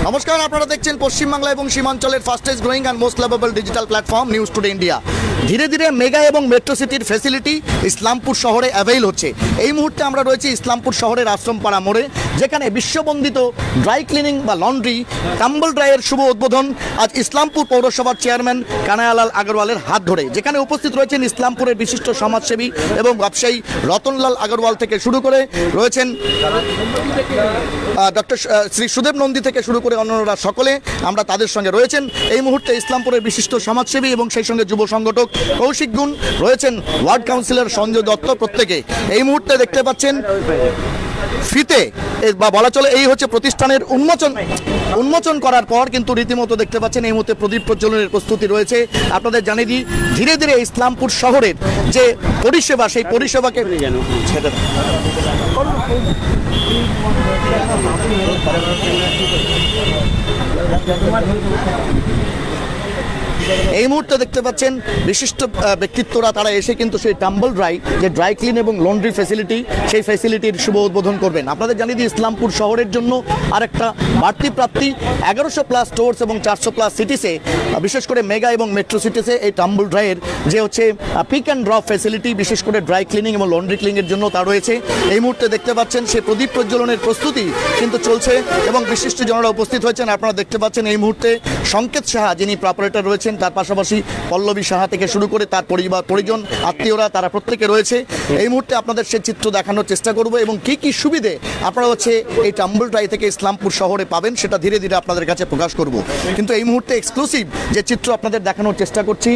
নমস্কার, আপনারা দেখছেন পশ্চিমবাংলা এবং সীমাঞ্চলের fastest growing and most lovable digital platform News Today India. ধীরে ধীরে মেগা এবং মেট্রো সিটির ফ্যাসিলিটি ইসলামপুর শহরে অ্যাভেইল হচ্ছে। এই মুহূর্তে আমরা রয়েছি ইসলামপুর শহরের আশ্রমপাড়া মোড়ে, যেখানে বিশ্ববন্দিত ড্রাই ক্লিনিং বা লন্ড্রি টাম্বল ড্রাইয়ের শুভ উদ্বোধন আজ ইসলামপুর পৌরসভার চেয়ারম্যান কানায়ালাল আগরওয়ালের হাত ধরে। যেখানে উপস্থিত রয়েছেন ইসলামপুরের বিশিষ্ট সমাজসেবী এবং ব্যবসায়ী রতনলাল আগরওয়াল থেকে শুরু করে রয়েছেন ডক্টর শ্রী সুদেব নন্দী থেকে শুরু করে অন্যরা সকলে আমরা তাদের সঙ্গে রয়েছেন। এই মুহূর্তে ইসলামপুরের বিশিষ্ট সমাজসেবী এবং সেই সঙ্গে যুব সংগঠক কৌশিক গুণ রয়েছেন, ওয়ার্ড কাউন্সিলর সঞ্জয় দত্ত প্রত্যেকে। এই মুহূর্তে দেখতে পাচ্ছেন ফিতে বা বলা চলে এই হচ্ছে প্রতিষ্ঠানের উন্মোচন করার পর কিন্তু রীতিমতো দেখতে পাচ্ছেন এই মুহূর্তে প্রদীপ প্রজ্বলনের প্রস্তুতি রয়েছে। আপনাদের জানিয়ে দিই, ধীরে ধীরে ইসলামপুর শহরের যে পরিষেবা, সেই পরিষেবাকে এই মুহূর্তে দেখতে পাচ্ছেন বিশিষ্ট ব্যক্তিত্বরা তারা এসে কিন্তু সেই টাম্বল ড্রাই যে ড্রাই ক্লিন এবং লন্ড্রি ফ্যাসিলিটি, সেই ফ্যাসিলিটির শুভ উদ্বোধন করবেন। আপনাদের জানিয়ে দিই, ইসলামপুর শহরের জন্য আরেকটা বাড়তি প্রাপ্তি 1100+ স্টোর্স এবং 400+ সিটিসে, বিশেষ করে মেগা এবং মেট্রো সিটিসে এই টাম্বল ড্রাইয়ের যে হচ্ছে পিক অ্যান্ড ড্রপ ফ্যাসিলিটি, বিশেষ করে ড্রাই ক্লিনিং এবং লন্ড্রি ক্লিনিংয়ের জন্য তা রয়েছে। এই মুহূর্তে দেখতে পাচ্ছেন সেই প্রদীপ প্রজ্বলনের প্রস্তুতি কিন্তু চলছে এবং বিশিষ্ট জনরা উপস্থিত হয়েছেন। আপনারা দেখতে পাচ্ছেন এই মুহূর্তে সংকেত সাহা যিনি প্রপারেটর রয়েছেন, তার পাশাপাশি পল্লবী সাহা থেকে শুরু করে তার পরিজন আত্মীয়রা তারা প্রত্যেকে রয়েছে। এই মুহূর্তে আপনাদের সেই চিত্র দেখানোর চেষ্টা করব এবং কি কি সুবিধে আপনারা হচ্ছে এই টাম্বল ড্রাই থেকে ইসলামপুর শহরে পাবেন সেটা ধীরে ধীরে আপনাদের কাছে প্রকাশ করব। কিন্তু এই মুহূর্তে এক্সক্লুসিভ যে চিত্র আপনাদের দেখানোর চেষ্টা করছি,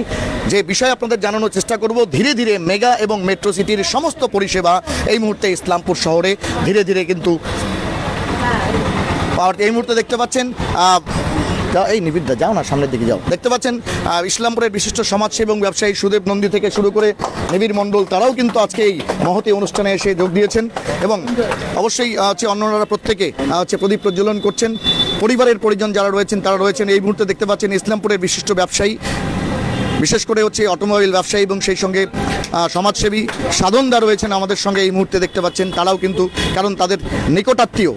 যে বিষয় আপনাদের জানানোর চেষ্টা করব, ধীরে ধীরে মেগা এবং মেট্রো সিটির সমস্ত পরিষেবা এই মুহূর্তে ইসলামপুর শহরে ধীরে ধীরে কিন্তু এই মুহূর্তে দেখতে পাচ্ছেন এই নিবিদা যাও না, সামনের দিকে যাও। দেখতে পাচ্ছেন ইসলামপুরের বিশিষ্ট সমাজসেবী এবং ব্যবসায়ী সুদেব নন্দী থেকে শুরু করে নিবিড় মণ্ডল, তারাও কিন্তু আজকে এই মহতী অনুষ্ঠানে এসে যোগ দিয়েছেন এবং অবশ্যই হচ্ছে অন্যরা প্রত্যেকে হচ্ছে প্রদীপ প্রজ্বলন করছেন। পরিবারের পরিজন যারা রয়েছেন তারা রয়েছেন। এই মুহূর্তে দেখতে পাচ্ছেন ইসলামপুরের বিশিষ্ট ব্যবসায়ী, বিশেষ করে হচ্ছে অটোমোবাইল ব্যবসায়ী এবং সেই সঙ্গে সমাজসেবী সাধনদা রয়েছেন আমাদের সঙ্গে এই মুহূর্তে দেখতে পাচ্ছেন। তারাও কিন্তু কারণ তাদের নিকটাত্মীয়,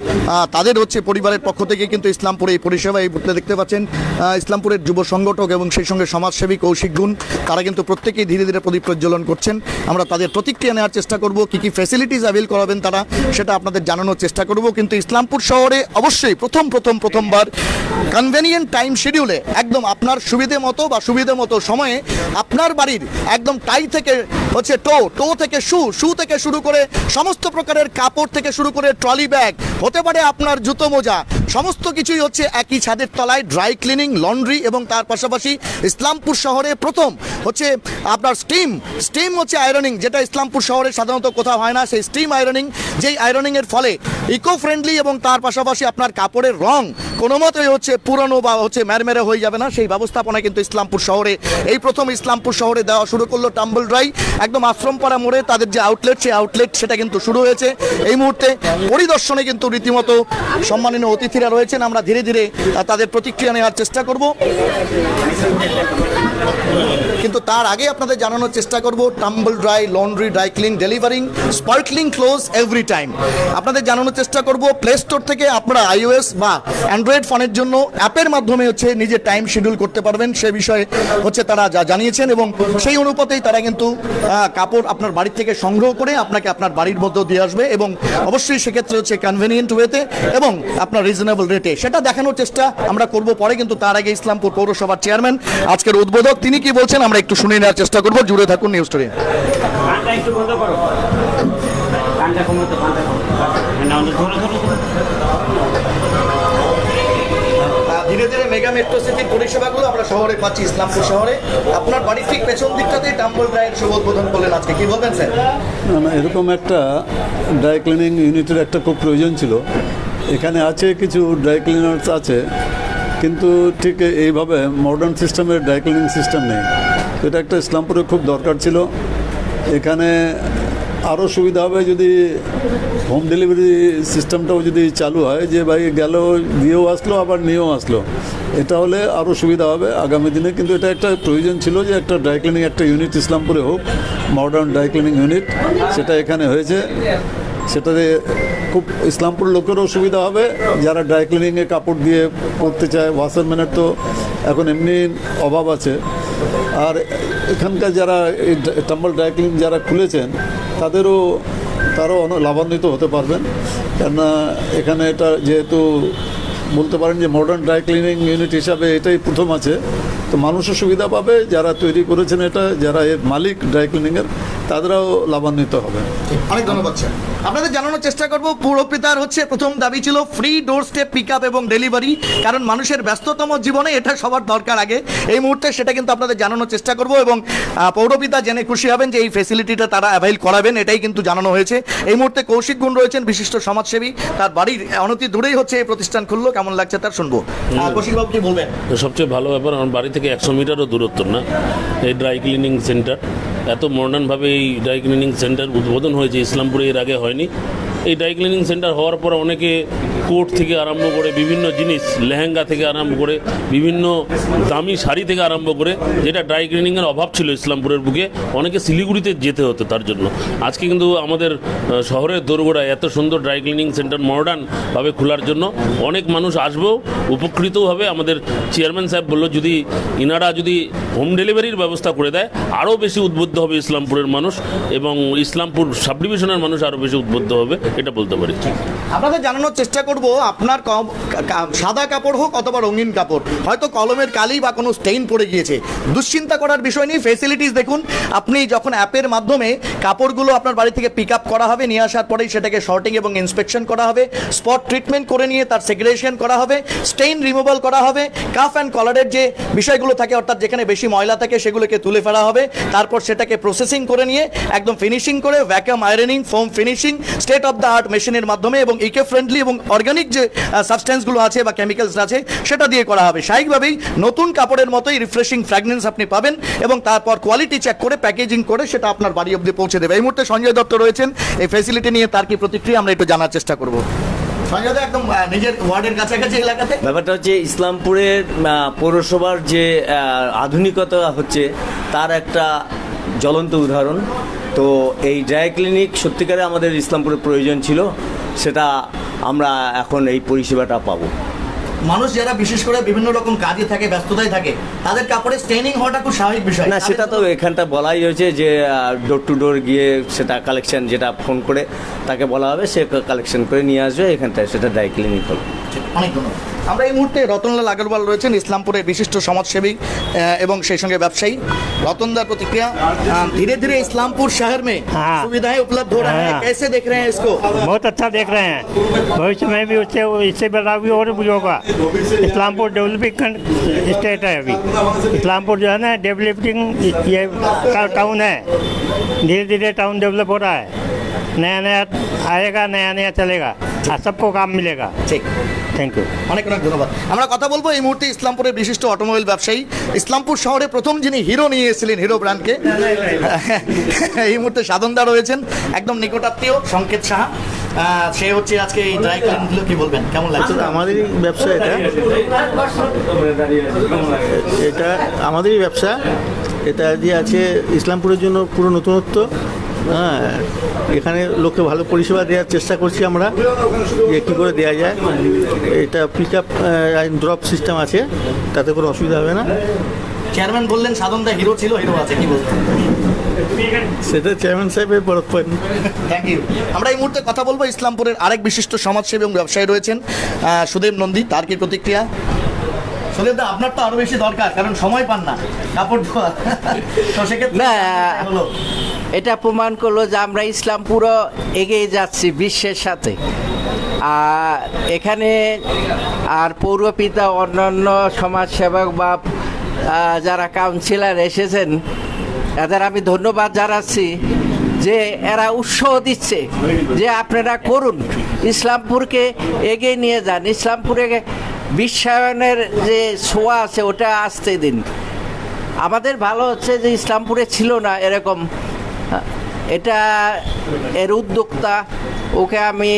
তাদের হচ্ছে পরিবারের পক্ষ থেকে কিন্তু ইসলামপুরে এই পরিষেবা এই মুহূর্তে দেখতে পাচ্ছেন। ইসলামপুরের যুব সংগঠক এবং সেই সঙ্গে সমাজসেবী কৌশিক গুণ, তারা কিন্তু প্রত্যেকেই ধীরে ধীরে প্রদীপ প্রজ্বলন করছেন। আমরা তাদের প্রতিক্রিয়া নেওয়ার চেষ্টা করব, কী কী ফ্যাসিলিটিস অ্যাভেল করাবেন তারা, সেটা আপনাদের জানানোর চেষ্টা করব। কিন্তু ইসলামপুর শহরে অবশ্যই প্রথমবার কনভেনিয়েন্ট টাইম শিডিউলে একদম আপনার সুবিধে মতো বা সুবিধে মতো সময়ে আপনার বাড়ির একদম টাই থেকে হচ্ছে টো থেকে শু থেকে শুরু করে সমস্ত প্রকারের কাপড় থেকে শুরু করে ট্রলি ব্যাগ, হতে পারে আপনার জুতো মোজা, সমস্ত কিছুই হচ্ছে একই ছাদের তলায় ড্রাই ক্লিনিং, লন্ড্রি এবং তার পাশাপাশি ইসলামপুর শহরে প্রথম হচ্ছে আপনার স্টিম হচ্ছে আয়রনিং, যেটা ইসলামপুর শহরে সাধারণত কোথাও হয় না। সেই স্টিম আয়রনিং, যেই আয়রনিংয়ের ফলে ইকো ফ্রেন্ডলি এবং তার পাশাপাশি আপনার কাপড়ের রং কোনো মতোই হচ্ছে পুরনো বা হচ্ছে ম্যারমেরে হয়ে যাবে না, সেই ব্যবস্থাপনা কিন্তু ইসলামপুর শহরে এই প্রথম ইসলামপুর শহরে দেওয়া শুরু করলো টাম্বল ড্রাই। একদম আশ্রমপাড়া মোড়ে তাদের যে আউটলেট, সেই আউটলেট সেটা কিন্তু শুরু হয়েছে। এই মুহূর্তে পরিদর্শনে কিন্তু রীতিমতো সম্মানীয় অতিথিরা রয়েছেন। আমরা ধীরে ধীরে তাদের প্রতিক্রিয়া নেওয়ার চেষ্টা করব, কিন্তু তার আগে আপনাদের জানানোর চেষ্টা করব tumble dry, laundry, dry clean, delivering sparkling close every time. আপনাদের জানানোর চেষ্টা করব প্লে স্টোর থেকে আপনারা iOS বা অ্যান্ড্রয়েড ফোনের জন্য অ্যাপের মাধ্যমে হচ্ছে নিজের টাইম শিডিউল করতে পারবেন, সে বিষয়ে হচ্ছে তারা জানিয়েছেন এবং সেই অনুপাতেই তারা কিন্তু কাপড় আপনার বাড়ি থেকে সংগ্রহ করে আপনাকে আপনার বাড়ির মধ্যে দিয়ে আসবে এবং অবশ্যই সেক্ষেত্রে হচ্ছে কনভেনিয়েন্ট ওয়েতে এবং আপনার রিজনেবল রেটে, সেটা দেখানোর চেষ্টা আমরা করব পরে। কিন্তু তার আগে ইসলামপুর পৌরসভার চেয়ারম্যান, আজকের উদ্বোধক, তিনি কি বলছেন আমরা একটু শুনে নেওয়ার চেষ্টা করব। জুড়ে থাকুন নিউজ টুডে। ধীরে ধীরে মেগা মেট্রো সিটির পরিষেবাগুলো আমরা শহরে পাচ্ছি ইসলামপুর শহরে। আপনার বাড়ির ঠিক পেছন দিকটাতেই টাম্বল ড্রাইয়ের শুভ উদ্বোধন করলেন আজকে, কি বলবেন স্যার? না, এরকম একটা ড্রাই ক্লিনিং ইউনিটের একটা খুব প্রয়োজন ছিল। এখানে আছে কিছু ড্রাই ক্লিনার্স আছে, কিন্তু ঠিক এইভাবে মডার্ন সিস্টেমের ড্রাই ক্লিনিং সিস্টেম নেই। এটা একটা ইসলামপুরে খুব দরকার ছিল। এখানে আরও সুবিধা হবে যদি হোম ডেলিভারি সিস্টেমটাও যদি চালু হয়, যে ভাই গেল দিয়েও আসলো আবার নিয়েও আসলো, এটা হলে আরও সুবিধা হবে আগামী দিনে। কিন্তু এটা একটা প্রয়োজন ছিল যে একটা ড্রাই ক্লিনিং একটা ইউনিট ইসলামপুরে হোক, মডার্ন ড্রাই ক্লিনিং ইউনিট, সেটা এখানে হয়েছে। সেটাতে খুব ইসলামপুর লোকেরও সুবিধা হবে, যারা ড্রাই ক্লিনিংয়ে কাপড় দিয়ে পরতে চায়। ওয়াশারম্যানের তো এখন এমনি অভাব আছে। আর এখানকার যারা এই টাম্বল ড্রাই ক্লিনিং যারা খুলেছেন তারাও অনেক লাভান্বিত হতে পারবেন, কেননা এখানে এটা যেহেতু বলতে পারেন যে মডার্ন ড্রাই ক্লিনিং ইউনিট হিসাবে এটাই প্রথম আছে, তো মানুষও সুবিধা পাবে, যারা তৈরি করেছেন এটা, যারা এর মালিক ড্রাই ক্লিনিংয়ের, তাদেরও লাভান্বিত হবে। অনেক ধন্যবাদ স্যার। আপনাদের জানানোর চেষ্টা করব, পৌরপিতার প্রথম দাবি ছিল free doorstep pick up এবং ডেলিভারি, কারণ মানুষের ব্যস্ততম জীবনে এটা সবার দরকার আগে। এই মুহূর্তে সেটা কিন্তু আপনাদের জানানোর চেষ্টা করব, এবং পৌরপিতা জেনে খুশি হবেন যে এই ফেসিলিটিটা তারা অ্যাভেল করাবেন, এটাই কিন্তু জানানো হয়েছে। এই মুহূর্তে কৌশিক গুণ রয়েছেন, বিশিষ্ট সমাজসেবী, তার বাড়ির অনতি দূরেই এই প্রতিষ্ঠান খুললো। কেমন লাগছে তার শুনবো। কৌশিক বাবু কি বলবেন? সবচেয়ে ভালো ব্যাপার, আমার বাড়ি থেকে 100 মিটারও দূরত্ব না এই ড্রাই ক্লিনিং সেন্টার। এত মডার্নভাবে এই ড্রাই ক্লিনিং সেন্টার উদ্বোধন হয়েছে ইসলামপুরে, এর আগে হয়নি। এই ড্রাই ক্লিনিং সেন্টার হওয়ার পর অনেকে কোট থেকে আরম্ভ করে বিভিন্ন জিনিস, লেহেঙ্গা থেকে আরম্ভ করে বিভিন্ন দামি শাড়ি থেকে আরম্ভ করে, যেটা ড্রাই ক্লিনিংয়ের অভাব ছিল ইসলামপুরের বুকে, অনেকে শিলিগুড়িতে যেতে হতো তার জন্য। আজকে কিন্তু আমাদের শহরের দোরগোড়ায় এত সুন্দর ড্রাই ক্লিনিং সেন্টার মডার্নভাবে খোলার জন্য অনেক মানুষ আসবেও, উপকৃতও হবে। আমাদের চেয়ারম্যান সাহেব বললো যদি ইনারা যদি হোম ডেলিভারির ব্যবস্থা করে দেয়, আরও বেশি উদ্বুদ্ধ হবে ইসলামপুরের মানুষ, এবং ইসলামপুর সাব ডিভিশনের মানুষ আরও বেশি উদ্বুদ্ধ হবে, এটা বলতে পারি। আপনাদের জানানোর চেষ্টা করব, আপনার সাদা কাপড় হোক অথবা রঙিন কাপড়, হয়তো কলমের কালি বা কোনো স্টেইন পড়ে গিয়েছে, দুশ্চিন্তা করার বিষয় নেই। ফেসিলিটিস দেখুন, আপনি যখন অ্যাপের মাধ্যমে কাপড়গুলো আপনার বাড়ি থেকে পিক আপ করা হবে, নিয়ে আসার পরেই সেটাকে শর্টিং এবং ইন্সপেকশন করা হবে, স্পট ট্রিটমেন্ট করে নিয়ে তার সেগ্রেগেশন করা হবে, স্টেইন রিমুভাল করা হবে, কাফ অ্যান্ড কলারের যে বিষয়গুলো থাকে, অর্থাৎ যেখানে বেশি ময়লা থাকে সেগুলোকে তুলে ফেলা হবে, তারপর সেটাকে প্রসেসিং করে নিয়ে একদম ফিনিশিং করে vacuum ironing, foam finishing, state of the art মেশিনের মাধ্যমে এবং ইকো ফ্রেন্ডলি এবং অর্গানিক যে সাবস্টেন্সগুলো আছে বা কেমিক্যালস আছে সেটা দিয়ে করা হবে। স্বাভাবিকভাবেই নতুন কাপড়ের মতোই রিফ্রেশিং ফ্র্যাগনেন্স আপনি পাবেন, এবং তারপর কোয়ালিটি চেক করে প্যাকেজিং করে সেটা আপনার বাড়ি অবধি পৌঁছে দেবে। এই মুহূর্তে সঞ্জয় দত্ত রয়েছেন, এই ফ্যাসিলিটি নিয়ে তার কি প্রতিক্রিয়া আমরা একটু জানার চেষ্টা করব। সঞ্জয় দা, একদম নিজের ওয়ার্ডের কাছাকাছি এলাকাতে ব্যাপারটা হচ্ছে ইসলামপুরের পৌরসভার যে আধুনিকতা হচ্ছে তার একটা জ্বলন্ত উদাহরণ। তো এই ড্রাই ক্লিনিক সত্যিকারে আমাদের ইসলামপুরের প্রয়োজন ছিল, সেটা আমরা এখন এই পরিষেবাটা পাবো। মানুষ যারা বিশেষ করে বিভিন্ন রকম কাজে থাকে, ব্যস্ততায় থাকে, তাদের কাপড়ে স্টেইনিং হওয়াটা খুব স্বাভাবিক বিষয় না, সেটা তো এখানটা বলাই হয়েছে যে ডোর টু ডোর গিয়ে সেটা কালেকশন, যেটা ফোন করে তাকে বলা হবে, সে কালেকশন করে নিয়ে আসবে এখানটায়, সেটা ড্রাই ক্লিনিক হলো। অনেক ধন্যবাদ। আমরা এই মুহূর্তে রতনলাল আগরওয়াল রয়েছেন, ইসলামপুরের বিশিষ্ট সমাজসেবী এবং সেই সঙ্গে ব্যবসায়ী। रतनदार प्रतिक्रिया, धीरे धीरे इस्लामपुर शहर में सुविधाएं उपलब्ध हो रहा है, कैसे देख रहे हैं इसको? बहुत अच्छा देख रहे हैं, भविष्य में भी इससे बड़ा भी और भी होगा। इस्लामपुर डेवलपिंग स्टेट है अभी, इस्लामपुर जो है ना डेवलपिंग ये टाउन है, धीरे धीरे टाउन डेवलप हो रहा है, नया नया आएगा, नया नया चलेगा, सबको काम मिलेगा। ठीक, থ্যাংক ইউ, অনেক অনেক ধন্যবাদ। আমরা কথা বলবো এই মুহূর্তে ইসলামপুরের বিশিষ্ট অটোমোবাইল ব্যবসায়ী, ইসলামপুর শহরে প্রথম যিনি হিরো নিয়ে এসেছিলেন, হিরো ব্র্যান্ডকে, এই মুহূর্তে সাধনদা রয়েছেন, একদম নিকটাত্মীয় সংকেত সাহা, সে হচ্ছে আজকে এই ড্রাই ক্লিনগুলো, কি বলবেন, কেমন লাগছে? আমাদেরই ব্যবসা এটা আমাদেরই ব্যবসা, এটা দিয়ে আছে ইসলামপুরের জন্য পুরো নতুনত্ব। হ্যাঁ, এখানে লোককে ভালো পরিষেবা দেওয়ার চেষ্টা করছি আমরা, যে কী করে দেওয়া যায়। এটা পিক আপ ড্রপ সিস্টেম আছে, তাতে কোনো অসুবিধা হবে না। চেয়ারম্যান বললেন সাধনদা হিরো ছিল, হিরো আছে, কি বলবেন? সেটা চেয়ারম্যান সাহেবের বরফ। Thank you. আমরা এই মুহূর্তে কথা বলবো ইসলামপুরের আরেক বিশিষ্ট সমাজসেবী এবং ব্যবসায়ী রয়েছেন, সুদেব নন্দী, তার কি প্রতিক্রিয়া? সুদেব দা, আপনার তো আরো বেশি দরকার, কারণ সময় পান না কাপড় ধোয়া, তো সেক্ষেত্রে হলো এটা প্রমাণ করলো যে আমরা ইসলামপুরও এগিয়ে যাচ্ছি বিশ্বের সাথে। আর এখানে আর পৌরপিতা, অন্যান্য সমাজসেবক বা যারা কাউন্সিলর এসেছেন, এদের আমি ধন্যবাদ জানাচ্ছি যে এরা উৎসাহ দিচ্ছে যে আপনারা করুন, ইসলামপুরকে এগিয়ে নিয়ে যান, ইসলামপুরে বিশ্বায়নের যে ছোঁয়া আছে ওটা আসতে দিন। আমাদের ভালো হচ্ছে যে ইসলামপুরে ছিল না এরকম, এটা এর উদ্যোক্তা, ওকে আমি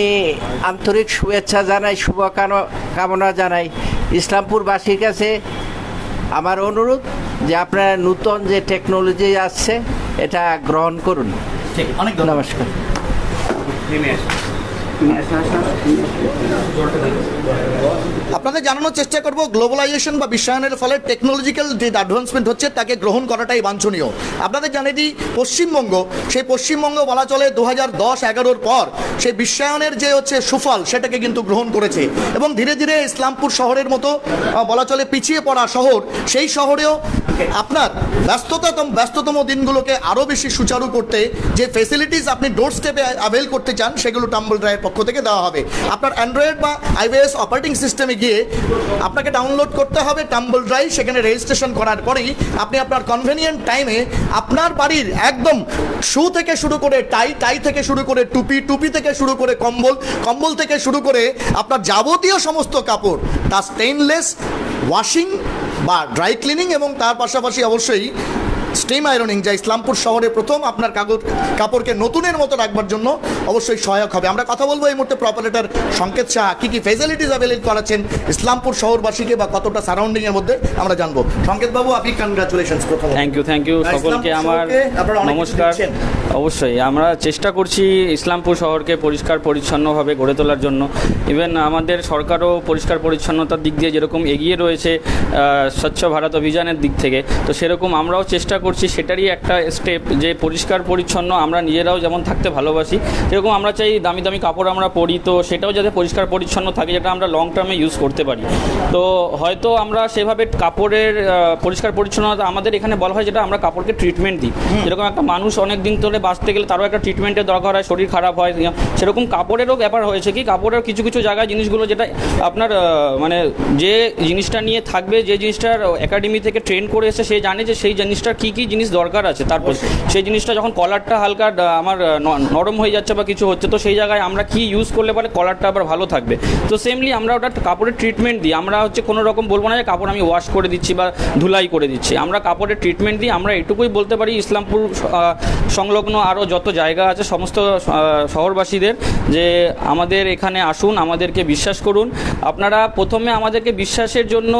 আন্তরিক শুভেচ্ছা জানাই, শুভকামনা জানাই। ইসলামপুরবাসীর কাছে আমার অনুরোধ যে আপনারা নতুন যে টেকনোলজি আসছে এটা গ্রহণ করুন। অনেক নমস্কার। আপনাদের জানানোর চেষ্টা করব গ্লোবালাইজেশন বা বিশ্বায়নের ফলে টেকনোলজিক্যাল যে অ্যাডভান্সমেন্ট হচ্ছে তাকে গ্রহণ করাটাই বাঞ্ছনীয়। আপনাদের জানিয়ে দিই পশ্চিমবঙ্গ, সেই পশ্চিমবঙ্গ বলা চলে 2010-11 পর সেই বিশ্বায়নের যে হচ্ছে সুফল সেটাকে কিন্তু গ্রহণ করেছে এবং ধীরে ধীরে ইসলামপুর শহরের মতো বলা চলে পিছিয়ে পড়া শহর, সেই শহরেও আপনার ব্যস্ততম দিনগুলোকে আরও বেশি সুচারু করতে যে ফেসিলিটিস আপনি ডোর স্টেপে অ্যাভেল করতে চান সেগুলো টাম্বল ড্রাইয়ের পক্ষ থেকে দেওয়া হবে। আপনার অ্যান্ড্রয়েড বা iOS অপারেটিং সিস্টেমে গিয়ে আপনাকে ডাউনলোড করতে হবে টাম্বল ড্রাইভ, সেখানে রেজিস্ট্রেশন করার পরেই আপনি আপনার কনভেনিয়েন্ট টাইমে আপনার বাড়ির একদম শু থেকে শুরু করে টাই থেকে শুরু করে টুপি থেকে শুরু করে কম্বল থেকে শুরু করে আপনার যাবতীয় সমস্ত কাপড় তা স্টেইনলেস ওয়াশিং বা ড্রাই ক্লিনিং এবং তার পাশাপাশি অবশ্যই স্টিম আয়রনিং, যা ইসলামপুর শহরে প্রথম আপনার কাপড়কে নতুনের মতো রাখবার জন্য অবশ্যই সহায়ক হবে। আমরা কথা বলবো এই মুহূর্তে প্রপারেটর সংকেত শাহ কি ফেসিলিটিস অ্যাভেলেবল করাচ্ছেন ইসলামপুর শহরবাসীকে বা কতটা সারাউন্ডিং এর মধ্যে আমরা জানবো। সংকেত বাবু, আপনি কনগ্রাচুলেশনস। প্রথম থ্যাংক ইউ সকলকে আমার নমস্কার। অবশ্যই আমরা চেষ্টা করছি ইসলামপুর শহরকে পরিষ্কার পরিচ্ছন্নভাবে গড়ে তোলার জন্য। ইভেন আমাদের সরকারও পরিষ্কার পরিচ্ছন্নতার দিক দিয়ে যেরকম এগিয়ে রয়েছে স্বচ্ছ ভারত অভিযানের দিক থেকে, তো সেরকম আমরাও চেষ্টা করছি সেটারই একটা স্টেপ যে পরিষ্কার পরিচ্ছন্ন আমরা নিজেরাও যেমন থাকতে ভালোবাসি সেরকম আমরা চাই দামি দামি কাপড় আমরা পরি, তো সেটাও যাতে পরিষ্কার পরিচ্ছন্ন থাকে যেটা আমরা লং টার্মে ইউজ করতে পারি। তো হয়তো আমরা সেভাবে কাপড়ের পরিষ্কার পরিচ্ছন্নতা আমাদের এখানে বলা হয় যেটা আমরা কাপড়কে ট্রিটমেন্ট দিই, যেরকম একটা মানুষ অনেক দিন ধরে বাঁচতে গেলে তারও একটা ট্রিটমেন্টের দরকার হয়, শরীর খারাপ হয়, সেরকম কাপড়েরও ব্যাপার হয়েছে কি কাপড়ের কিছু কিছু জায়গায় জিনিসগুলো যেটা আপনার মানে যে জিনিসটা নিয়ে থাকবে, যে জিনিসটার একাডেমি থেকে ট্রেন করে এসে সে জানে যে সেই জিনিসটার কী কী জিনিস দরকার আছে, তারপর সেই জিনিসটা যখন কলারটা হালকা আমার নরম হয়ে যাচ্ছে বা কিছু হচ্ছে তো সেই জায়গায় আমরা কি ইউজ করলে পরে কলারটা আবার ভালো থাকবে। তো সেমলি আমরা ওটা কাপড়ের ট্রিটমেন্ট দিই, আমরা হচ্ছে কোনো রকম বলবো না যে কাপড় আমি ওয়াশ করে দিচ্ছি বা ধুলাই করে দিচ্ছি, আমরা কাপড়ের ট্রিটমেন্ট দিই। আমরা এটুকুই বলতে পারি ইসলামপুর সংলগ্ন আরও যত জায়গা আছে সমস্ত শহরবাসীদের যে আমাদের এখানে আসুন, আমাদেরকে বিশ্বাস করুন। আপনারা প্রথমে আমাদেরকে বিশ্বাসের জন্য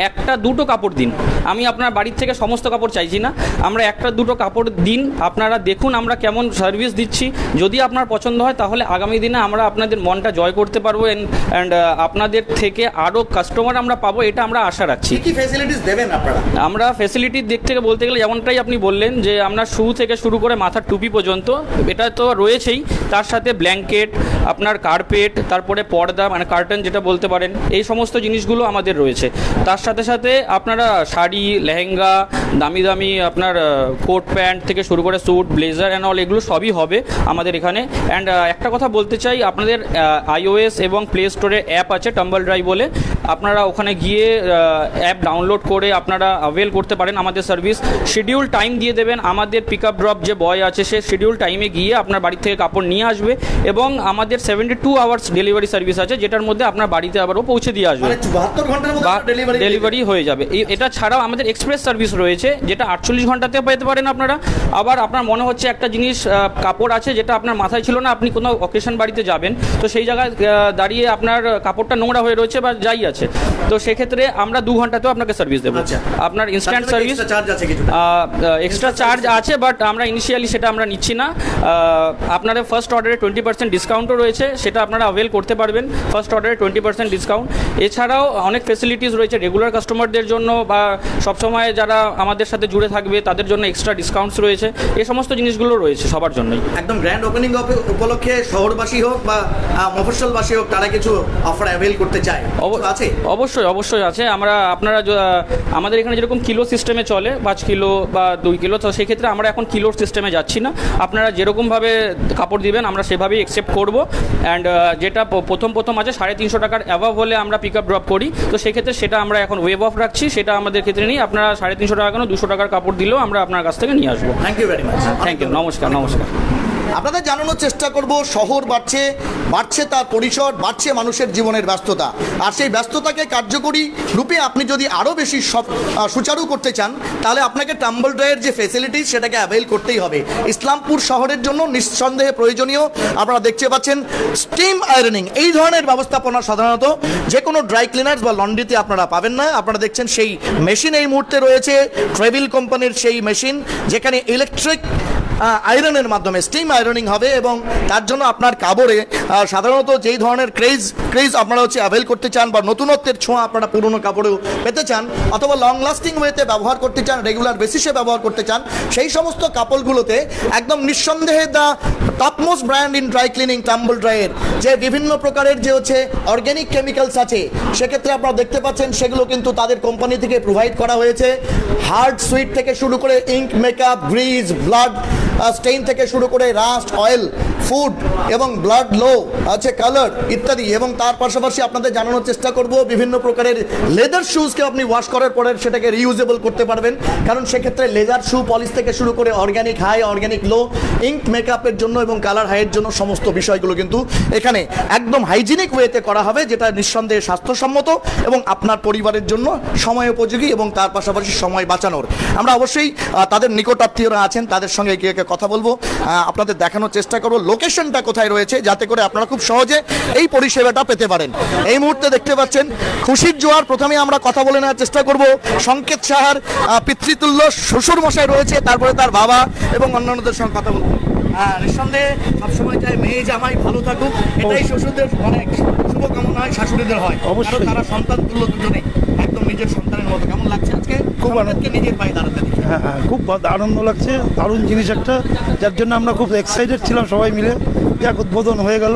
একটা দুটো কাপড় দিন, আমি আপনার বাড়ির থেকে সমস্ত কাপড় চাইছি না, আমরা একটা দুটো কাপড় দিন, আপনারা দেখুন আমরা কেমন সার্ভিস দিচ্ছি, যদি আপনার পছন্দ হয় তাহলে আগামী দিনে আমরা আপনাদের মনটা জয় করতে পারবো অ্যান্ড আপনাদের থেকে আরও কাস্টমার আমরা পাবো, এটা আমরা আশা রাখছি। কি ফ্যাসিলিটিস দেবেন আপনারা? আমরা ফ্যাসিলিটির দিক থেকে বলতে গেলে যেমনটাই আপনি বললেন যে আমরা শু থেকে শুরু করে মাথার টুপি পর্যন্ত এটা তো রয়েছেই, তার সাথে ব্ল্যাঙ্কেট, আপনার কার্পেট, তারপরে পর্দা মানে কার্টেন যেটা বলতে পারেন, এই সমস্ত জিনিসগুলো আমাদের রয়েছে। তার সাথে সাথে আপনারা শাড়ি, লেহেঙ্গা, দামি দামি আপনার কোট প্যান্ট থেকে শুরু করে স্যুট, ব্লেজার অ্যান্ড অল এগুলো সবই হবে আমাদের এখানে। অ্যান্ড একটা কথা বলতে চাই, আপনাদের iOS এবং প্লে স্টোরে অ্যাপ আছে টাম্বল ড্রাই বলে, আপনারা ওখানে গিয়ে অ্যাপ ডাউনলোড করে আপনারা অ্যাভেল করতে পারেন আমাদের সার্ভিস। শিডিউল টাইম দিয়ে দেবেন, আমাদের পিক আপ ড্রপ যে বয় আছে সে শিডিউল টাইমে গিয়ে আপনার বাড়ি থেকে কাপড় নিয়ে আসবে এবং আমাদের 72 আওয়ার্স ডেলিভারি সার্ভিস আছে যেটার মধ্যে আপনার বাড়িতে আবারও পৌঁছে দিয়ে আসবে, 72 ঘন্টার মধ্যে ডেলিভারি হয়ে যাবে। এটা ছাড়াও আমাদের এক্সপ্রেস সার্ভিস রয়েছে যেটা 48 ঘন্টাতে পেতে পারেন আপনারা। আবার আপনার মনে হচ্ছে একটা জিনিস কাপড় আছে যেটা আপনার মাথায় ছিল না, আপনি কোনো অকেশন বাড়িতে যাবেন তো সেই জায়গায় দাঁড়িয়ে আপনার কাপড়টা নোংরা হয়ে রয়েছে বা যাই আছে, তো সেক্ষেত্রে আমরা 2 ঘন্টাতেও আপনাকে সার্ভিস দেবো। আপনার ইনস্ট্যান্ট সার্ভিস এক্সট্রা চার্জ আছে, বাট আমরা ইনিশিয়ালি সেটা আমরা নিচ্ছি না। আপনাদের ফার্স্ট অর্ডারে 20% ডিসকাউন্টও রয়েছে, সেটা আপনারা অ্যাভেল করতে পারবেন, ফার্স্ট অর্ডারে 20% ডিসকাউন্ট। এছাড়াও অনেক ফেসিলিটিস রয়েছে রেগুলার কাস্টমারদের জন্য বা সবসময় যারা আমাদের সাথে জুড়ে থাকবে তাদের জন্য এক্সট্রা ডিসকাউন্টস রয়েছে, এই সমস্ত জিনিসগুলো রয়েছে সবার জন্যই। একদম গ্র্যান্ড ওপেনিং উপলক্ষে শহরবাসী হোক বা মফস্বলবাসী হোক তারা কিছু অফার অ্যাভেল করতে চায় আছে? অবশ্যই আছে। আপনারা আমাদের এখানে যেরকম কিলো সিস্টেমে চলে 5 কিলো বা 2 কিলো, তো সেক্ষেত্রে আমরা এখন কিলোর সিস্টেমে যাচ্ছি না, আপনারা যেরকমভাবে কাপড় দিবেন আমরা সেভাবেই অ্যাকসেপ্ট করবো। অ্যান্ড যেটা প্রথম আছে 350 টাকার অ্যাভাব হলে আমরা পিক আপ ড্রপ করি, তো সেক্ষেত্রে সেটা আমরা এখন ওয়েভ অফ রাখছি, সেটা আমাদের ক্ষেত্রে নেই। আপনারা 350 টাকা কেন 200 টাকার কাপড় দিলেও আমরা আপনার কাছ থেকে নিয়ে আসবো। Thank you very much. Thank you, নমস্কার। আপনাদের জানানোর চেষ্টা করব শহর বাড়ছে তার পরিসর, বাড়ছে মানুষের জীবনের ব্যস্ততা, আর সেই ব্যস্ততাকে কার্যকরী রূপে আপনি যদি আরও বেশি সুচারু করতে চান তাহলে আপনাকে টাম্বল ড্রাইয়ের যে ফেসিলিটি সেটাকে অ্যাভেল করতেই হবে। ইসলামপুর শহরের জন্য নিঃসন্দেহে প্রয়োজনীয়। আপনারা দেখতে পাচ্ছেন স্টিম আয়রনিং, এই ধরনের ব্যবস্থাপনা সাধারণত যে কোনো ড্রাই ক্লিনার্স বা লন্ড্রিতে আপনারা পাবেন না। আপনারা দেখছেন সেই মেশিন এই মুহূর্তে রয়েছে ট্রেভিল কোম্পানির সেই মেশিন, যেখানে ইলেকট্রিক আয়রনের মাধ্যমে স্টিম আয়রনিং হবে, এবং তার জন্য আপনার কাপড়ে সাধারণত যেই ধরনের ক্রেজ আপনারা হচ্ছে অ্যাভেল করতে চান, বা নতুনত্বের ছোঁয়া আপনারা পুরনো কাপড়েও পেতে চান, অথবা লং লাস্টিং ওয়েতে ব্যবহার করতে চান, রেগুলার বেসিসে ব্যবহার করতে চান, সেই সমস্ত কাপড়গুলোতে একদম নিঃসন্দেহে the topmost brand in dry cleaning tumble ড্রাইয়ের যে বিভিন্ন প্রকারের যে হচ্ছে অর্গ্যানিক কেমিক্যালস আছে, সেক্ষেত্রে আপনারা দেখতে পাচ্ছেন সেগুলো কিন্তু তাদের কোম্পানি থেকে প্রোভাইড করা হয়েছে। হার্ড সুইট থেকে শুরু করে ink, makeup, grease, blood stain থেকে শুরু করে রাস্ট, অয়েল, ফুড এবং ব্লাড লো আছে, কালার ইত্যাদি। এবং তার পাশাপাশি আপনাদের জানানোর চেষ্টা করব বিভিন্ন প্রকারের লেদার শুজকে আপনি ওয়াশ করার পরে সেটাকে রিইউজেবল করতে পারবেন, কারণ সেক্ষেত্রে লেদার শু পলিশ থেকে শুরু করে অর্গ্যানিক হাই, অর্গ্যানিক লো, ইঙ্ক মেকআপের জন্য এবং কালার হাইয়ের জন্য সমস্ত বিষয়গুলো কিন্তু এখানে একদম হাইজিনিক ওয়েতে করা হবে, যেটা নিঃসন্দেহে স্বাস্থ্যসম্মত এবং আপনার পরিবারের জন্য সময় উপযোগী এবং তার পাশাপাশি সময় বাঁচানোর। আমরা অবশ্যই তাদের নিকটাত্মীয়রা আছেন, তাদের সঙ্গে গিয়ে কথা বলবো, আপনাদের দেখানোর চেষ্টা করবো লোকেশনটা কোথায় রয়েছে, যাতে করে আপনারা খুব সহজে এই পরিষেবাটা পেতে পারেন। এই মুহূর্তে দেখতে পাচ্ছেন খুশির জোয়ার। প্রথমে আমরা কথা বলে নেওয়ার চেষ্টা করব সংকেত সাহার পিতৃতুল্য শ্বশুর মশাই রয়েছে, তারপরে তার বাবা এবং অন্যান্যদের সঙ্গে কথা বলবো। নিঃসন্দেহে সবসময় চাই মেয়ে জামাই ভালো থাকুক, এটাই শ্বশুরদের অনেক শুভকামনা হয়, শাশুড়িদের হয়, অবশ্যই তারা সন্তান তুল্য দুজনেই একদম নিজের সন্তানের মতো। কেমন লাগছে আজকে খুব আনন্দকে নিজের পায়ে দাঁড়াতে? হ্যাঁ, খুব আনন্দ লাগছে, দারুণ জিনিস একটা, যার জন্য আমরা খুব এক্সাইটেড ছিলাম সবাই মিলে। যাক, উদ্বোধন হয়ে গেল,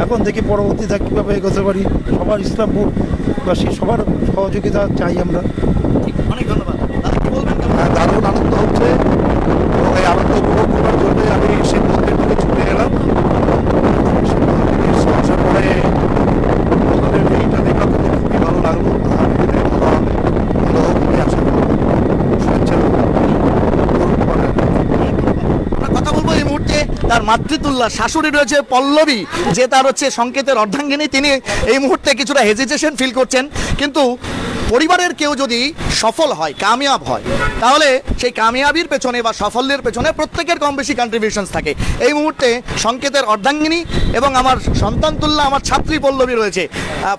এখন দেখি পরবর্তীতে কীভাবে এগোতে পারি। সবার ইসলামপুরবাসী সবার সহযোগিতা চাই আমরা। অনেক ধন্যবাদ। দারুণ আনন্দ হচ্ছে, এবং এই আনন্দ উপভোগ করার জন্য আমি সেই মন্দির থেকে ছুটে এলাম। আসার পরে এইটা দেখলাম, খুবই ভালো লাগলো। কথা বলবো এই মুহূর্তে তার মাতৃতুল্য শাশুড়ি রয়েছে পল্লবী, যে তার হচ্ছে সংকেতের অর্ধাঙ্গিনী। তিনি এই মুহূর্তে কিছুটা হেজিটেশন ফিল করছেন, কিন্তু পরিবারের কেউ যদি সফল হয়, কামিয়াব হয়, তাহলে সেই কামিয়াবির পেছনে বা সাফল্যের পেছনে প্রত্যেকের কম বেশি কন্ট্রিবিউশনস থাকে। এই মুহূর্তে সংকেতের অর্ধাঙ্গিনী এবং আমার সন্তান তুল্য আমার ছাত্রী পল্লবী রয়েছে।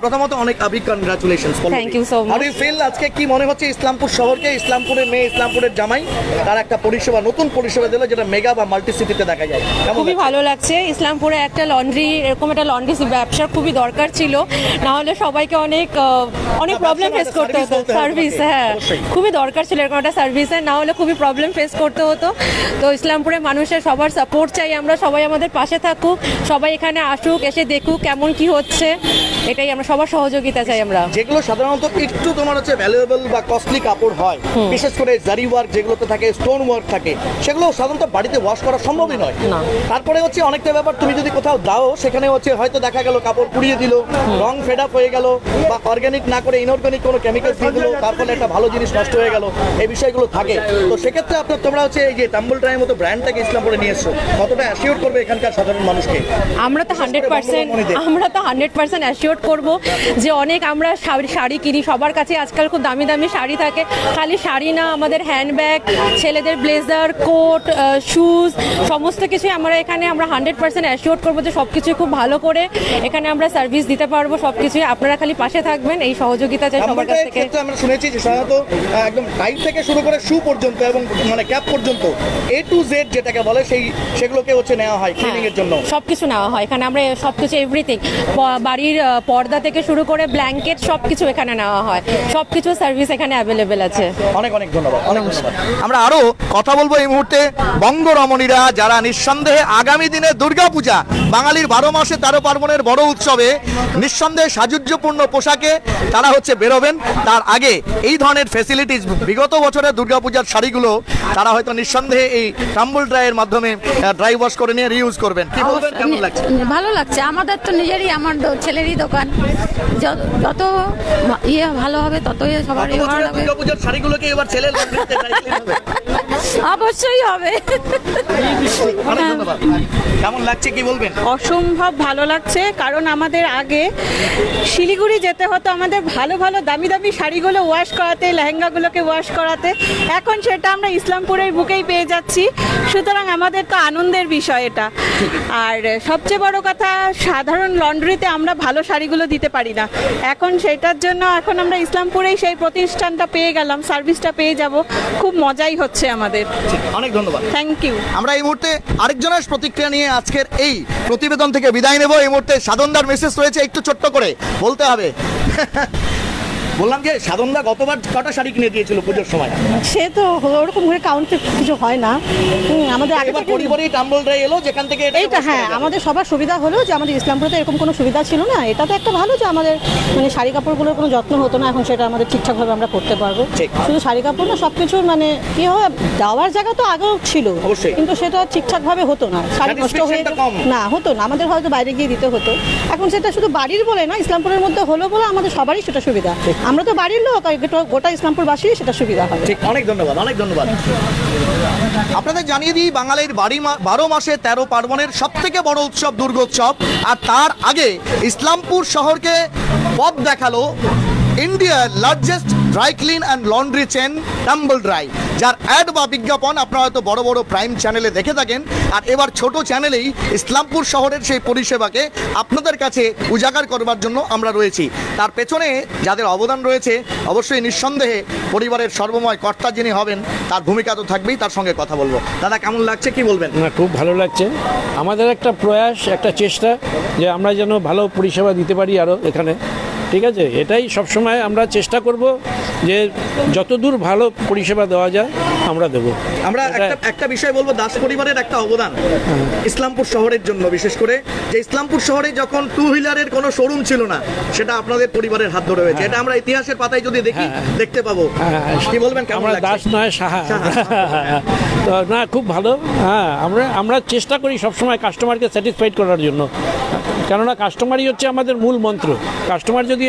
প্রথমত অনেক big congratulations. Thank you so much. How do you feel আজকে কি মনে হচ্ছে ইসলামপুর শহরকে, ইসলামপুরের মেয়ে, ইসলামপুরের জামাই, তার একটা পরিষেবা, নতুন পরিষেবা দিল, যেটা মেগা বা মাল্টি সিটিতে দেখা যায়? খুবই ভালো লাগছে। ইসলামপুরে একটা লন্ড্রি, এরকম একটা লন্ড্রি ব্যবসার খুবই দরকার ছিল, না হলে সবাইকে অনেক প্রবলেম ফেস করতে হতো। সার্ভিস, হ্যাঁ, খুবই দরকার ছিল এরকম একটা সার্ভিসের, না হলে খুবই প্রবলেম ফেস করতে হতো। তো ইসলামপুরের মানুষের সবার সাপোর্ট চাই আমরা, সবাই আমাদের পাশে থাকুক, সবাই এখানে আসুক, এসে দেখুক কেমন কি হচ্ছে, এটাই আমরা সবার সহযোগিতা চাই আমরা। যেগুলো সাধারণত একটু তোমার হচ্ছে ভ্যালুয়েবল বা কস্টলি কাপড় হয়, বিশেষ করে জারি ওয়ার্ক যেগুলোতে থাকে, স্টোন ওয়ার্ক থাকে, সেগুলো সাধারণত বাড়িতে ওয়াশ করা সম্ভবই নয়। তারপরে হচ্ছে অনেকটা ব্যাপার, তুমি যদি কোথাও দাও সেখানে হচ্ছে হয়তো দেখা গেল কাপড় পুড়িয়ে দিল, রং ফেড আপ হয়ে গেল, বা অর্গানিক না করে ইনঅর্গানিক কোনো কেমিক্যাল দিয়ে দিল, তার ফলে একটা ভালো জিনিস নষ্ট হয়ে গেল, এই বিষয়গুলো থাকে। তো সেক্ষেত্রে তোমরা হচ্ছে এই যে টাম্বল ড্রাইয়ের মতো ব্র্যান্ডটাকে ইসলামপুরে নিয়ে এসছো, কতটা অ্যাসিওর করবে এখানকার সাধারণ মানুষকে? আমরা তো 100% অ্যাসিওর করব যে অনেক আমরা শাড়ি কিনি, সবার কাছে আজকাল খুব দামি দামি শাড়ি থাকে। খালি শাড়ি না, আমাদের হ্যান্ডব্যাগ, ছেলেদের ব্লেজার, কোট, শুজ, সমস্ত কিছুই আমরা এখানে 100% অ্যাসিওর করবো যে সব কিছুই খুব ভালো করে এখানে আমরা সার্ভিস দিতে পারবো। সব কিছুই আপনারা খালি পাশে থাকবেন, এই সহযোগিতা চাই সবার কাছ থেকে। আমরা শুনেছি যে সাধারণত একদম টাইট থেকে শুরু করে শু পর্যন্ত এবং মানে ক্যাপ পর্যন্ত A to Z যেটাকে বলে সেগুলোকে হচ্ছে নেওয়া হয় ক্লিনিং এর জন্য। সবকিছু নেওয়া হয় এখানে, আমরা সবকিছু এভরিথিং, বাড়ির পর্দা থেকে শুরু করে ব্ল্যাঙ্কেট সবকিছু এখানে নেওয়া হয়, সবকিছু সার্ভিস এখানে অ্যাভেলেবেল আছে। অনেক অনেক ধন্যবাদ। আমরা আরো কথা বলবো এই মুহূর্তে বঙ্গরমণীরা, যারা নিঃসন্দেহে আগামী দিনে দুর্গাপূজা, বাঙালির 12 মাসে 13 পার্বণের বড় উৎসবে নিঃসন্দেহে সাজুজ্যপূর্ণ পোশাকে তারা হচ্ছে বেরোবেন। তার আগে এই ধরনের ফেসিলিটিস বিগত বছরের দুর্গাপূজার শাড়িগুলো তারা হয়তো নিঃসন্দেহে এই টাম্বল ড্রাইয়ের মাধ্যমে ড্রাই ওয়াশ করে নিয়ে রিউজ করবেন। কি বলবেন, কেমন লাগছে? ভালো লাগছে, আমাদের তো নিজেরই, আমার ছেলেরই দোকান, যত ভালো হবে ততই সবার ভালো হবে। দুর্গাপূজার শাড়িগুলোকে এবার ছেলে অবশ্যই হবে। কেমন লাগছে কি বলবেন? অসম্ভব ভালো লাগছে, কারণ আমাদের আগে শিলিগুড়ি যেতে হতো আমাদের ভালো ভালো দামি দামি শাড়িগুলো ওয়াশ করাতে, লেহেঙ্গাগুলোকে ওয়াশ করাতে, এখন সেটা আমরা ইসলামপুরের বুকেই পেয়ে যাচ্ছি। সুতরাং আমাদের তো আনন্দের বিষয় এটা। আর সবচেয়ে বড় কথা, সাধারণ লন্ড্রিতে আমরা ভালো শাড়িগুলো দিতে পারি না, এখন সেটার জন্য এখন আমরা ইসলামপুরেই সেই প্রতিষ্ঠানটা পেয়ে গেলাম, সার্ভিসটা পেয়ে যাব, খুব মজাই হচ্ছে আমাদের। আমাদের। অনেক ধন্যবাদ, থ্যাংক ইউ। আমরা এই মুহূর্তে আরেকজনের প্রতিক্রিয়া নিয়ে আজকের এই প্রতিবেদন থেকে বিদায় নেব। এই মুহূর্তে সাধনদার মেসেজ রয়েছে, একটু ছোট্ট করে বলতে হবে। বললাম যে সাধনদা গতবার কটা শাড়ি কিনে দিয়েছিল পুজোর সময়? সে তো ওরকম করে কাউন্ট কিছু হয় না, আমাদের আগে পরিবারই টাম্বল ড্রাই এলো যেখান থেকে এইটা। হ্যাঁ, আমাদের সবার সুবিধা হলো যে আমাদের ইসলামপুরে তো এরকম কোনো সুবিধা ছিল না। এটা তো একটা ভালো যে আমাদের মানে শাড়ি কাপড়গুলোর কোনো যত্ন হতো না, এখন সেটা আমাদের ঠিকঠাকভাবে আমরা করতে পারবো। শুধু শাড়ি কাপড় না, সব কিছুর মানে কি হয়, দেওয়ার জায়গা তো আগেও ছিল কিন্তু সেটা ঠিকঠাকভাবে হতো না, শাড়ি নষ্ট হয়ে না হতো না, আমাদের হয়তো বাইরে গিয়ে দিতে হতো। এখন সেটা শুধু বাড়ির বলে না, ইসলামপুরের মধ্যে হলো বলে আমাদের সবারই সেটা সুবিধা। আমরা তো বাড়ির লোক, গোটা ইসলামপুরবাসী সেটা সুবিধা হবে। ঠিক, অনেক ধন্যবাদ, অনেক ধন্যবাদ। আপনাদের জানিয়ে দিই, বাঙালির 12 মাসে 13 পার্বণের সব থেকে বড় উৎসব দুর্গোৎসব। আর তার আগে ইসলামপুর শহরকে পথ দেখালো ইন্ডিয়ার largest dry clean and laundry chain tumble dry, যার অ্যাড বা বিজ্ঞাপন আপনারা হয়তো বড় বড় প্রাইম চ্যানেলে দেখে থাকেন। আর এবার ছোট চ্যানেলেই ইসলামপুর শহরের সেই পরিষেবাকে আপনাদের কাছে উজাগার করবার জন্য আমরা রয়েছি। তার পেছনে যাদের অবদান রয়েছে, অবশ্যই নিঃসন্দেহে পরিবারের সর্বময় কর্তা যিনি হবেন তার ভূমিকা তো থাকবেই। তার সঙ্গে কথা বলবো। দাদা, কেমন লাগছে, কি বলবেন? না, খুব ভালো লাগছে। আমাদের একটা প্রয়াস, একটা চেষ্টা যে আমরা যেন ভালো পরিষেবা দিতে পারি আরও এখানে, ঠিক আছে? এটাই সবসময় আমরা চেষ্টা করব যে যতদূর ভালো পরিষেবা দেওয়া যায় আমরা দেবো। আমরা একটা বিষয় বলবো, দাস পরিবারের একটা অবদান ইসলামপুর শহরের জন্য, বিশেষ করে যে ইসলামপুর শহরে যখন টু হুইলারের কোনো শোরুম ছিল না, সেটা আপনাদের পরিবারের হাত ধরে হয়েছে। এটা আমরা ইতিহাসের পাতায় যদি দেখি দেখতে পাবো। কি বলবেন, কেমন লাগছে? দাস নয়, সাহা। তো না, খুব ভালো। হ্যাঁ, আমরা চেষ্টা করি সবসময় কাস্টমারকে স্যাটিসফাইড করার জন্য, কেননা কাস্টমারই হচ্ছে আমাদের মূল মন্ত্র। কাস্টমার যদি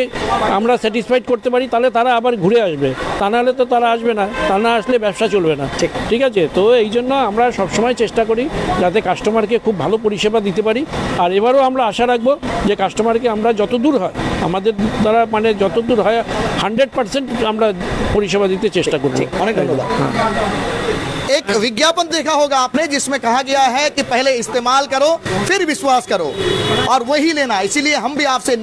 আমরা স্যাটিসফাইড করতে পারি তাহলে তারা আবার ঘুরে আসবে, তা নাহলে তো তারা আসবে না, তা না আসলে ব্যবসা চলবে না। ঠিক আছে? তো এই জন্য আমরা সবসময় চেষ্টা করি যাতে কাস্টমারকে খুব ভালো পরিষেবা দিতে পারি। আর এবারও আমরা আশা রাখবো যে কাস্টমারকে আমরা যতদূর হয়, আমাদের দ্বারা মানে যতদূর হয় 100% আমরা পরিষেবা দিতে চেষ্টা করব। অনেক ধন্যবাদ। एक विज्ञापन देखा होगा आपने जिसमें कहा गया है कि पहले इस्तेमाल करो फिर विश्वास करो, और वही लेना। इसीलिए हम भी आपसे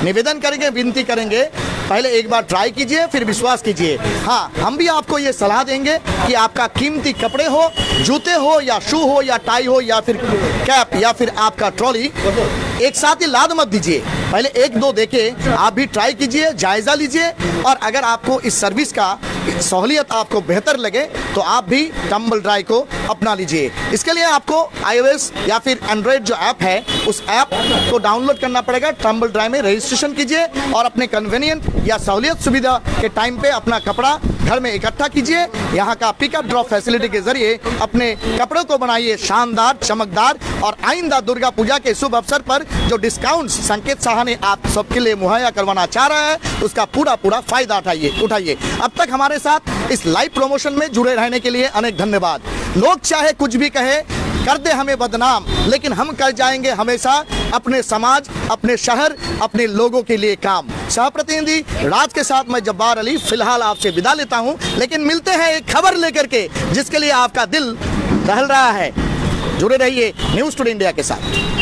निवेदन करेंगे, विनती करेंगे, पहले एक बार ट्राई कीजिए फिर विश्वास कीजिए। हाँ, हम भी आपको ये सलाह देंगे कि आपका कीमती कपड़े हो, जूते हो या शू हो या टाई हो या फिर कैप या फिर आपका ट्रॉली, एक साथ ही लाद मत दीजिए। पहले 1-2 देके आप भी ट्राई कीजिए, जायजा लीजिए, और अगर आपको इस सर्विस का सहूलियत आपको बेहतर लगे तो आप भी टम्बल ड्राई को अपना लीजिए। इसके लिए आपको iOS या फिर एंड्रॉयड जो ऐप है उस ऐप को डाउनलोड करना पड़ेगा। टम्बल ड्राई में रजिस्ट्रेशन कीजिए और अपने कन्वीनियंट या सहूलियत सुविधा के टाइम पे अपना कपड़ा घर में इकट्ठा कीजिए। यहाँ का पिकअप ड्रॉप फैसिलिटी के जरिए अपने कपड़ों को बनाइए शानदार, चमकदार, और आइंदा दुर्गा पूजा के शुभ अवसर पर जो डिस्काउंट संकेत साहा ने आप सबके लिए मुहैया करवाना चाह रहा है, उसका पूरा फायदा उठाइए। अब तक हमारे साथ इस लाइव प्रमोशन में जुड़े रहने के लिए अनेक धन्यवाद। लोग चाहे कुछ भी कहे, कर दे हमें बदनाम, लेकिन हम कर जाएंगे हमेशा अपने समाज, अपने शहर, अपने लोगों के लिए काम। सह प्रतिनिधि राज के साथ मैं जब्बार अली फिलहाल आपसे विदा लेता हूं, लेकिन मिलते हैं एक खबर लेकर के जिसके लिए आपका दिल दहल रहा है। जुड़े रहिए न्यूज़ टुडे इंडिया के साथ।